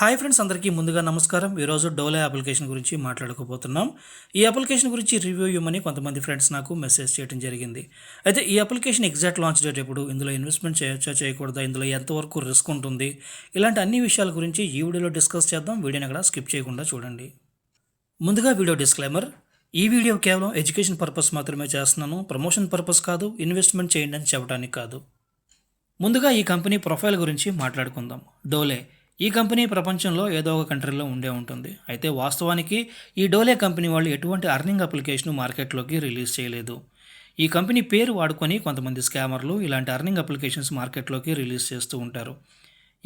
Hi friends, అందరికీ ముందుగా నమస్కారం. ఈరోజు డోలా అప్లికేషన్ గురించి మాట్లాడుకోబోతున్నాం. ఈ అప్లికేషన్ గురించి రివ్యూ ఇవ్వమని కొంతమంది ఫ్రెండ్స్ నాకు మెసేజ్ చేయడం జరిగింది. అయితే ఈ అప్లికేషన్ ఎగ్జాక్ట్ లాంచ్ డేట్ ఎప్పుడు, ఇందులో ఇన్వెస్ట్మెంట్ చేయొచ్చా చేయకూడదా, ఇందులో ఎంతవరకు రిస్క్ ఉంటుంది, ఇలాంటి అన్ని విషయాల గురించి ఈ వీడియోలో డిస్కస్ చేద్దాం. వీడియోని అక్కడ స్కిప్ చేయకుండా చూడండి. ముందుగా వీడియో డిస్క్లైమర్: ఈ వీడియో కేవలం ఎడ్యుకేషన్ పర్పస్ మాత్రమే చేస్తున్నాను, ప్రమోషన్ పర్పస్ కాదు, ఇన్వెస్ట్మెంట్ చేయండి అని చెప్పడానికి కాదు. ముందుగా ఈ కంపెనీ ప్రొఫైల్ గురించి మాట్లాడుకుందాం. డోలే ఈ కంపెనీ ప్రపంచంలో ఏదో ఒక కంట్రీలో ఉండే ఉంటుంది. అయితే వాస్తవానికి ఈ డోలే కంపెనీ వాళ్ళు ఎటువంటి అర్నింగ్ అప్లికేషన్ మార్కెట్లోకి రిలీజ్ చేయలేదు. ఈ కంపెనీ పేరు వాడుకొని కొంతమంది స్కామర్లు ఇలాంటి అర్నింగ్ అప్లికేషన్స్ మార్కెట్లోకి రిలీజ్ చేస్తూ ఉంటారు.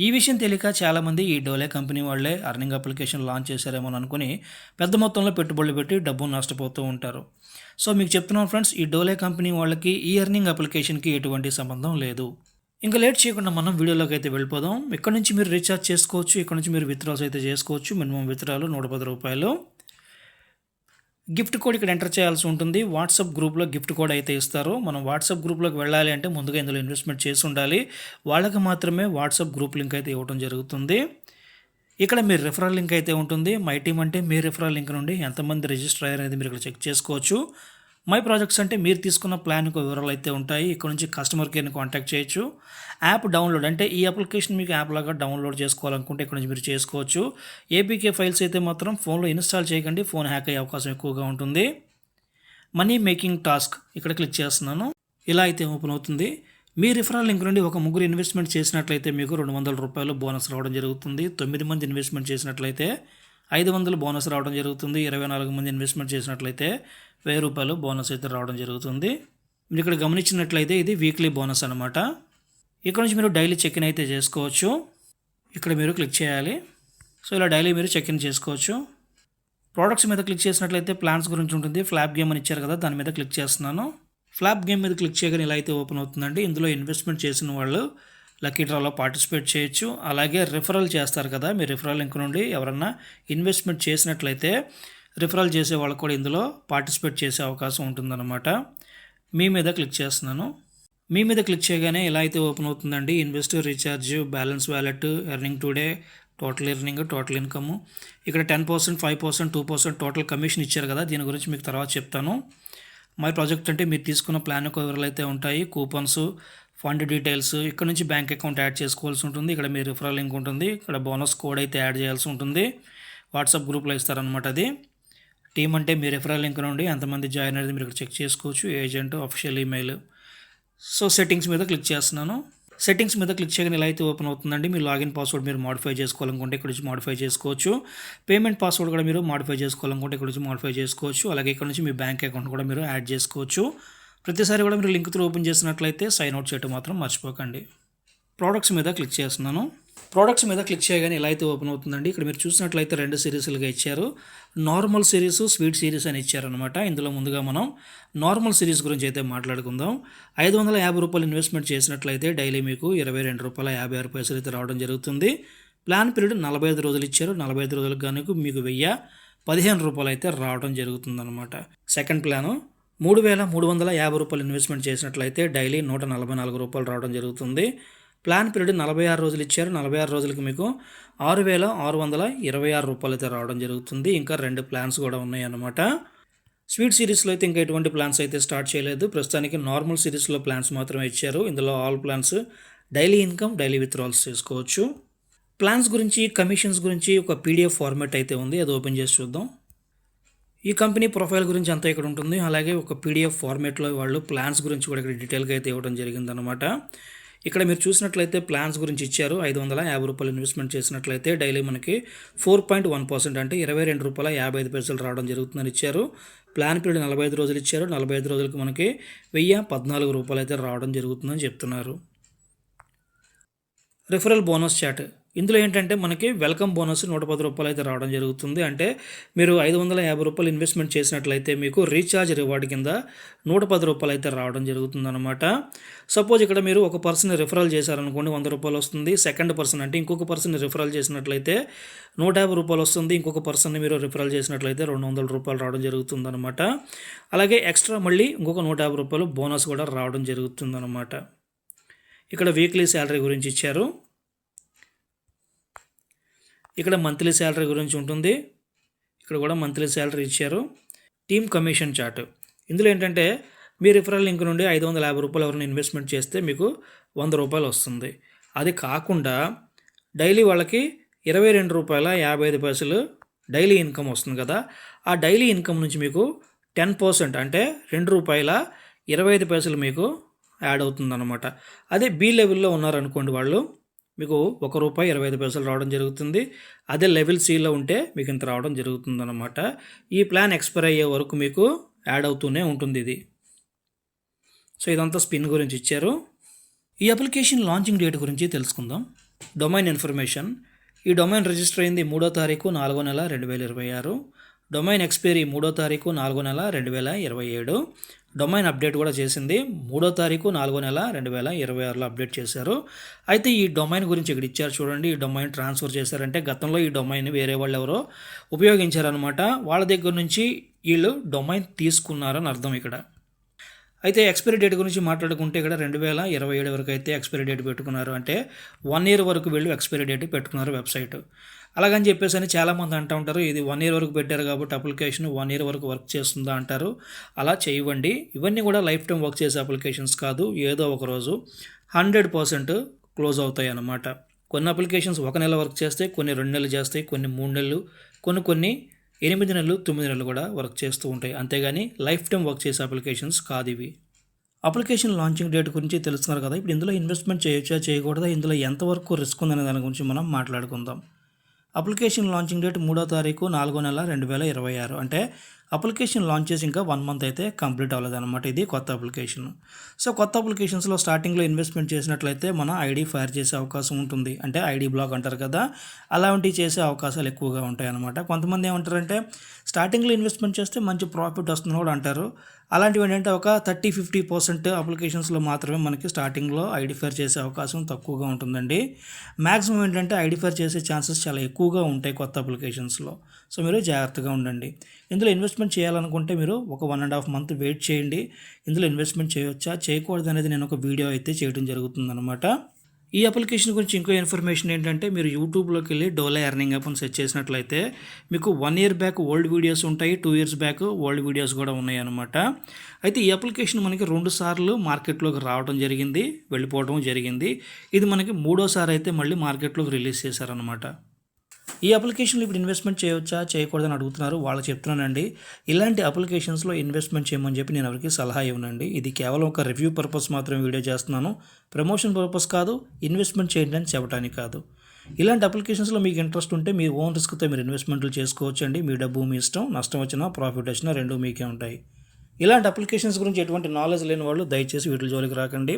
ఈ విషయం తెలియక చాలామంది ఈ డోలే కంపెనీ వాళ్ళే అర్నింగ్ అప్లికేషన్ లాంచ్ చేశారేమో అనుకుని పెద్ద మొత్తంలో పెట్టుబడులు పెట్టి డబ్బు నష్టపోతూ ఉంటారు. సో మీకు చెప్తున్నాను ఫ్రెండ్స్, ఈ డోలే కంపెనీ వాళ్ళకి ఈ అర్నింగ్ అప్లికేషన్కి ఎటువంటి సంబంధం లేదు. ఇంకా లేట్ చేయకుండా మనం వీడియోలోకి అయితే వెళ్ళిపోదాం. ఇక్కడ నుంచి మీరు రీఛార్జ్ చేసుకోవచ్చు, ఇక్కడ నుంచి మీరు విత్డ్రాల్స్ అయితే చేసుకోవచ్చు. Minimum withdrawal ₹110. గిఫ్ట్ కోడ్ ఇక్కడ ఎంటర్ చేయాల్సి ఉంటుంది. వాట్సాప్ గ్రూప్లో గిఫ్ట్ కోడ్ అయితే ఇస్తారు. మనం వాట్సాప్ గ్రూప్లోకి వెళ్ళాలి అంటే ముందుగా ఇందులో ఇన్వెస్ట్మెంట్ చేసి ఉండాలి. వాళ్ళకి మాత్రమే వాట్సాప్ గ్రూప్ లింక్ అయితే ఇవ్వడం జరుగుతుంది. ఇక్కడ మీ రిఫరల్ లింక్ అయితే ఉంటుంది. మై టీమ్ అంటే మీ రిఫరల్ లింక్ నుండి ఎంతమంది రిజిస్టర్ అయ్యారు అనేది మీరు ఇక్కడ చెక్ చేసుకోవచ్చు. మై ప్రాజెక్ట్స్ అంటే మీరు తీసుకున్న ప్లాన్కు వివరాలు అయితే ఉంటాయి. ఇక్కడ నుంచి కస్టమర్ కేర్ని కాంటాక్ట్ చేయొచ్చు. యాప్ డౌన్లోడ్ అంటే ఈ అప్లికేషన్ మీకు యాప్ లాగా డౌన్లోడ్ చేసుకోవాలనుకుంటే ఇక్కడ నుంచి మీరు చేసుకోవచ్చు. ఏపీకే ఫైల్స్ అయితే మాత్రం ఫోన్లో ఇన్స్టాల్ చేయకండి, ఫోన్ హ్యాక్ అయ్యే అవకాశం ఎక్కువగా ఉంటుంది. మనీ మేకింగ్ టాస్క్ ఇక్కడ క్లిక్ చేస్తున్నాను. ఇలా అయితే ఓపెన్ అవుతుంది. మీ రిఫరల్ లింక్ నుండి ఒక ముగ్గురు ఇన్వెస్ట్మెంట్ చేసినట్లయితే మీకు ₹200 బోనస్ రావడం జరుగుతుంది. 9 మంది ఇన్వెస్ట్మెంట్ చేసినట్లయితే 500 బోనస్ రావడం జరుగుతుంది. 24 మంది ఇన్వెస్ట్మెంట్ చేసినట్లయితే ₹1000 బోనస్ అయితే రావడం జరుగుతుంది. మీరు ఇక్కడ గమనించినట్లయితే ఇది వీక్లీ బోనస్ అనమాట. ఇక్కడ నుంచి మీరు డైలీ చెక్ ఇన్ అయితే చేసుకోవచ్చు. ఇక్కడ మీరు క్లిక్ చేయాలి. సో ఇలా డైలీ మీరు చెక్ ఇన్ చేసుకోవచ్చు. ప్రోడక్ట్స్ మీద క్లిక్ చేసినట్లయితే ప్లాన్స్ గురించి ఉంటుంది. ఫ్లాప్ గేమ్ అని ఇచ్చారు కదా, దాని మీద క్లిక్ చేస్తున్నాను. ఫ్లాప్ గేమ్ మీద క్లిక్ చేయగానే ఇలా అయితే ఓపెన్ అవుతుందండి. ఇందులో ఇన్వెస్ట్మెంట్ చేసిన వాళ్ళు లక్కీ డ్రాలో పార్టిసిపేట్ చేయొచ్చు. అలాగే రిఫరల్ చేస్తారు కదా, మీ రిఫరల్ లింక్ నుండి ఎవరన్నా ఇన్వెస్ట్మెంట్ చేసినట్లయితే రిఫరల్ చేసే వాళ్ళకు కూడా ఇందులో పార్టిసిపేట్ చేసే అవకాశం ఉంటుందన్నమాట. మీ మీద క్లిక్ చేస్తున్నాను. మీ మీద క్లిక్ చేయగానే ఇలా అయితే ఓపెన్ అవుతుందండి. Invest, recharge, balance wallet, earning today, total earning, total income. ఇక్కడ 10%, 5%, 2% టోటల్ కమిషన్ ఇచ్చారు కదా, దీని గురించి మీకు తర్వాత చెప్తాను. మై ప్రాజెక్ట్ అంటే మీరు తీసుకున్న ప్లాన్ యొక్క వివరాలు అయితే ఉంటాయి. కూపన్స్, ఫండ్ డీటెయిల్స్, ఇక్కడ నుంచి బ్యాంక్ అకౌంట్ యాడ్ చేసుకోవాల్సి ఉంటుంది. ఇక్కడ మీ రిఫరల్ లింక్ ఉంటుంది. ఇక్కడ బోనస్ కోడ్ అయితే యాడ్ చేయాల్సి ఉంటుంది. వాట్సాప్ గ్రూప్లో ఇస్తారనమాట అది. టీమ్ అంటే మీ రిఫరల్ లింక్ నుండి ఎంతమంది జాయిన్ అనేది మీరు ఇక్కడ చెక్ చేసుకోవచ్చు. Agent, official email. So settings మీద క్లిక్ చేస్తున్నాను. సెట్టింగ్స్ మీద క్లిక్ చేయగానే ఇలా అయితే ఓపెన్ అవుతుందండి. మీ లాగిన్ పాస్వర్డ్ మీరు మాడిఫై చేసుకోవాలనుకుంటే ఇక్కడ నుంచి మాడిఫై చేసుకోవచ్చు. పేమెంట్ పాస్వర్డ్ కూడా మీరు మాడిఫై చేసుకోవాలనుకుంటే ఇక్కడ నుంచి మాడిఫై చేసుకోవచ్చు. అలాగే ఇక్కడ నుంచి మీ బ్యాంక్ అకౌంట్ కూడా మీరు యాడ్ చేసుకోవచ్చు. ప్రతిసారి కూడా మీరు లింక్ త్రూ ఓపెన్ చేసినట్లయితే సైన్ అవుట్ చేయడం మాత్రం మర్చిపోకండి. ప్రోడక్ట్స్ మీద క్లిక్ చేస్తున్నాను. ప్రోడక్ట్స్ మీద క్లిక్ చేయగానే ఇలా అయితే ఓపెన్ అవుతుందండి. ఇక్కడ మీరు చూసినట్లయితే 2 సిరీస్లుగా ఇచ్చారు. నార్మల్ సిరీస్, స్వీట్ సిరీస్ అని ఇచ్చారనమాట. ఇందులో ముందుగా మనం నార్మల్ సిరీస్ గురించి అయితే మాట్లాడుకుందాం. ₹550 ఇన్వెస్ట్మెంట్ చేసినట్లయితే డైలీ మీకు ₹22.56 అయితే రావడం జరుగుతుంది. ప్లాన్ పీరియడ్ 45 రోజులు ఇచ్చారు. 45 రోజులకు గాను మీకు ₹1015 అయితే రావడం జరుగుతుందన్నమాట. సెకండ్ ప్లాను ₹3,350 ఇన్వెస్ట్మెంట్ చేసినట్లయితే డైలీ ₹144 రావడం జరుగుతుంది. ప్లాన్ పీరియడ్ 46 రోజులు ఇచ్చారు. 46 రోజులకి మీకు ₹6,626 అయితే రావడం జరుగుతుంది. ఇంకా 2 ప్లాన్స్ కూడా ఉన్నాయి అన్నమాట. స్వీట్ సిరీస్లో అయితే ఇంకా ఎటువంటి ప్లాన్స్ అయితే స్టార్ట్ చేయలేదు. ప్రస్తుతానికి నార్మల్ సిరీస్లో ప్లాన్స్ మాత్రమే ఇచ్చారు. ఇందులో all plans daily income, daily withdrawals చేసుకోవచ్చు. ప్లాన్స్ గురించి, కమిషన్స్ గురించి ఒక పీడిఎఫ్ ఫార్మాట్ అయితే ఉంది, అది ఓపెన్ చేసి చూద్దాం. ఈ కంపెనీ ప్రొఫైల్ గురించి అంతా ఇక్కడ ఉంటుంది. అలాగే ఒక పీడిఎఫ్ ఫార్మాట్లో వాళ్ళు ప్లాన్స్ గురించి కూడా ఇక్కడ డీటెయిల్గా అయితే ఇవ్వడం జరిగిందనమాట. ఇక్కడ మీరు చూసినట్లయితే ప్లాన్స్ గురించి ఇచ్చారు. ₹550 ఇన్వెస్ట్మెంట్ చేసినట్లయితే డైలీ మనకి 4.1% అంటే ₹22.55 రావడం జరుగుతుందని ఇచ్చారు. ప్లాన్ పీరియడ్ 45 రోజులు ఇచ్చారు. 45 రోజులకి మనకి ₹1,014 అయితే రావడం జరుగుతుందని చెప్తున్నారు. Referral bonus chat. ఇందులో ఏంటంటే మనకి వెల్కమ్ బోనస్ ₹110 అయితే రావడం జరుగుతుంది. అంటే మీరు ₹550 ఇన్వెస్ట్మెంట్ చేసినట్లయితే మీకు రీఛార్జ్ రివార్డ్ కింద ₹110 అయితే రావడం జరుగుతుందన్నమాట. సపోజ్ ఇక్కడ మీరు ఒక పర్సన్ రిఫరల్ చేశారనుకోండి, ₹100 వస్తుంది. సెకండ్ పర్సన్ అంటే ఇంకొక పర్సన్ రిఫరల్ చేసినట్లయితే ₹150 వస్తుంది. ఇంకొక పర్సన్ని మీరు రిఫరల్ చేసినట్లయితే ₹200 రావడం జరుగుతుందన్నమాట. అలాగే ఎక్స్ట్రా మళ్ళీ ఇంకొక ₹150 బోనస్ కూడా రావడం జరుగుతుందన్నమాట. ఇక్కడ వీక్లీ శాలరీ గురించి ఇచ్చారు. ఇక్కడ మంత్లీ శాలరీ గురించి ఉంటుంది. ఇక్కడ కూడా మంత్లీ శాలరీ ఇచ్చారు. Team commission chart. ఇందులో ఏంటంటే మీ రిఫరల్ లింక్ నుండి 550 రూపాయలు ఎవరైనా ఇన్వెస్ట్మెంట్ చేస్తే మీకు 100 రూపాయలు వస్తుంది. అది కాకుండా డైలీ వాళ్ళకి 22 రూపాయల 55 పైసలు డైలీ ఇన్కమ్ వస్తుంది కదా. ఆ డైలీ ఇన్కమ్ నుంచి మీకు 10% అంటే 2 రూపాయల 25 పైసలు మీకు యాడ్ అవుతుందన్నమాట. అదే బి లెవెల్లో ఉన్నారనుకోండి, వాళ్ళు మీకు 1 రూపాయి 25 పైసలు రావడం జరుగుతుంది. అదే లెవెల్ సిలో ఉంటే మీకు ఇంత రావడం జరుగుతుందన్నమాట. ఈ ప్లాన్ ఎక్స్పైర్ అయ్యే వరకు మీకు యాడ్ అవుతూనే ఉంటుంది ఇది. సో ఇదంతా స్పిన్ గురించి ఇచ్చారు. ఈ అప్లికేషన్ లాంచింగ్ డేట్ గురించి తెలుసుకుందాం. Domain information. ఈ డొమైన్ రిజిస్టర్ అయింది 3వ తారీఖు 4వ నెల 2026. డొమైన్ ఎక్స్పైరీ 3వ తారీఖు 4వ నెల 2027. డొమైన్ అప్డేట్ కూడా చేసింది 3వ తారీఖు 4వ నెల 2026లో అప్డేట్ చేశారు. అయితే ఈ డొమైన్ గురించి ఇక్కడ ఇచ్చారు చూడండి. ఈ డొమైన్ ట్రాన్స్ఫర్ చేశారంటే గతంలో ఈ డొమైన్ వేరే వాళ్ళు ఎవరో ఉపయోగించారనమాట. వాళ్ళ దగ్గర నుంచి వీళ్ళు డొమైన్ తీసుకున్నారని అర్థం ఇక్కడ. అయితే ఎక్స్పైరీ డేట్ గురించి మాట్లాడుకుంటే ఇక్కడ 2027 వరకు అయితే ఎక్స్పైరీ డేట్ పెట్టుకున్నారు. అంటే 1 ఇయర్ వరకు వీళ్ళు ఎక్స్పైరీ డేట్ పెట్టుకున్నారు వెబ్సైట్. అలాగని చెప్పేసి అని చాలామంది అంటూ ఉంటారు, ఇది 1 ఇయర్ వరకు పెట్టారు కాబట్టి అప్లికేషన్ 1 ఇయర్ వరకు వర్క్ చేస్తుందా అంటారు. అలా చేయవండి. ఇవన్నీ కూడా లైఫ్ టైం వర్క్ చేసే అప్లికేషన్స్ కాదు. ఏదో ఒక రోజు 100% క్లోజ్ అవుతాయి అన్నమాట. కొన్ని అప్లికేషన్స్ 1 నెల వర్క్ చేస్తాయి, కొన్ని 2 నెలలు చేస్తాయి, కొన్ని 3 నెలలు, కొన్ని 8 నెలలు 9 నెలలు కూడా వర్క్ చేస్తూ ఉంటాయి. అంతేగాని లైఫ్ టైం వర్క్ చేసే అప్లికేషన్స్ కాదు ఇవి. అప్లికేషన్ లాంచింగ్ డేట్ గురించి తెలుస్తున్నారు కదా. ఇప్పుడు ఇందులో ఇన్వెస్ట్మెంట్ చేయొచ్చా చేయకూడదా, ఇందులో ఎంతవరకు రిస్క్ ఉందనే దాని గురించి మనం మాట్లాడుకుందాం. అప్లికేషన్ లాంచింగ్ డేట్ 3వ తారీఖు 4వ నెల 2026. అంటే అప్లికేషన్ లాంచ్ చేసి ఇంకా 1 మంత్ అయితే కంప్లీట్ అవ్వలేదన్నమాట. ఇది కొత్త అప్లికేషన్. సో కొత్త అప్లికేషన్స్లో స్టార్టింగ్లో ఇన్వెస్ట్మెంట్ చేసినట్లయితే మన ఐడి ఫైర్ చేసే అవకాశం ఉంటుంది. అంటే ఐడి బ్లాక్ అంటారు కదా, అలాంటివి చేసే అవకాశాలు ఎక్కువగా ఉంటాయి అన్నమాట. కొంతమంది ఏమంటారంటే స్టార్టింగ్లో ఇన్వెస్ట్మెంట్ చేస్తే మంచి ప్రాఫిట్ వస్తుందని కూడా అంటారు. అలాంటివి ఏంటంటే ఒక 30-50% అప్లికేషన్స్లో మాత్రమే మనకి స్టార్టింగ్లో ఐడి ఫైర్ చేసే అవకాశం తక్కువగా ఉంటుందండి. మ్యాక్సిమం ఏంటంటే ఐడి ఫైర్ చేసే ఛాన్సెస్ చాలా ఎక్కువగా ఉంటాయి కొత్త అప్లికేషన్స్లో. సో మీరు జాగ్రత్తగా ఉండండి. ఇందులో ఇన్వెస్ట్మెంట్ చేయాలనుకుంటే మీరు ఒక 1.5 మంత్ వెయిట్ చేయండి. ఇందులో ఇన్వెస్ట్మెంట్ చేయొచ్చా చేయకూడదు అనేది నేను ఒక వీడియో అయితే చేయడం జరుగుతుందన్నమాట. ఈ అప్లికేషన్ గురించి ఇంకో ఇన్ఫర్మేషన్ ఏంటంటే మీరు యూట్యూబ్లోకి వెళ్ళి డోలా ఎర్నింగ్ యాప్ అని సెర్చ్ చేసినట్లయితే మీకు 1 ఇయర్ బ్యాక్ ఓల్డ్ వీడియోస్ ఉంటాయి, 2 ఇయర్స్ బ్యాక్ ఓల్డ్ వీడియోస్ కూడా ఉన్నాయి అన్నమాట. అయితే ఈ అప్లికేషన్ మనకి 2 సార్లు మార్కెట్లోకి రావడం జరిగింది, వెళ్ళిపోవడం జరిగింది. ఇది మనకి 3వ సారి అయితే మళ్ళీ మార్కెట్లోకి రిలీజ్ చేశారనమాట. ఈ అప్లికేషన్లో ఇప్పుడు ఇన్వెస్ట్మెంట్ చేయొచ్చా చేయకూడదని అడుగుతున్నారు. వాళ్ళు చెప్తున్నానండి, ఇలాంటి అప్లికేషన్స్లో ఇన్వెస్ట్మెంట్ చేయమని చెప్పి నేను ఎవరికి సలహా ఇవ్వనండి. ఇది కేవలం ఒక రివ్యూ పర్పస్ మాత్రమే వీడియో చేస్తున్నాను, ప్రమోషన్ పర్పస్ కాదు, ఇన్వెస్ట్మెంట్ చేయండి అని చెప్పడానికి కాదు. ఇలాంటి అప్లికేషన్స్లో మీకు ఇంట్రెస్ట్ ఉంటే మీ ఓన్ రిస్క్తో మీరు ఇన్వెస్ట్మెంట్లు చేసుకోవచ్చు అండి. మీ డబ్బు మీ ఇష్టం, నష్టం వచ్చినా ప్రాఫిట్ వచ్చినా రెండూ మీకే ఉంటాయి. ఇలాంటి అప్లికేషన్స్ గురించి ఎటువంటి నాలెడ్జ్ లేని వాళ్ళు దయచేసి వీటి జోలికి రాకండి.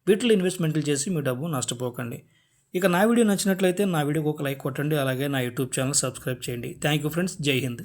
వీటిలో ఇన్వెస్ట్మెంట్లు చేసి మీ డబ్బు నష్టపోకండి. ఇక నా వీడియో నచ్చినట్లయితే నా వీడియోకి ఒక లైక్ కొట్టండి. అలాగే నా యూట్యూబ్ ఛానల్ సబ్స్క్రైబ్ చేయండి. Thank you friends. జై హింద్.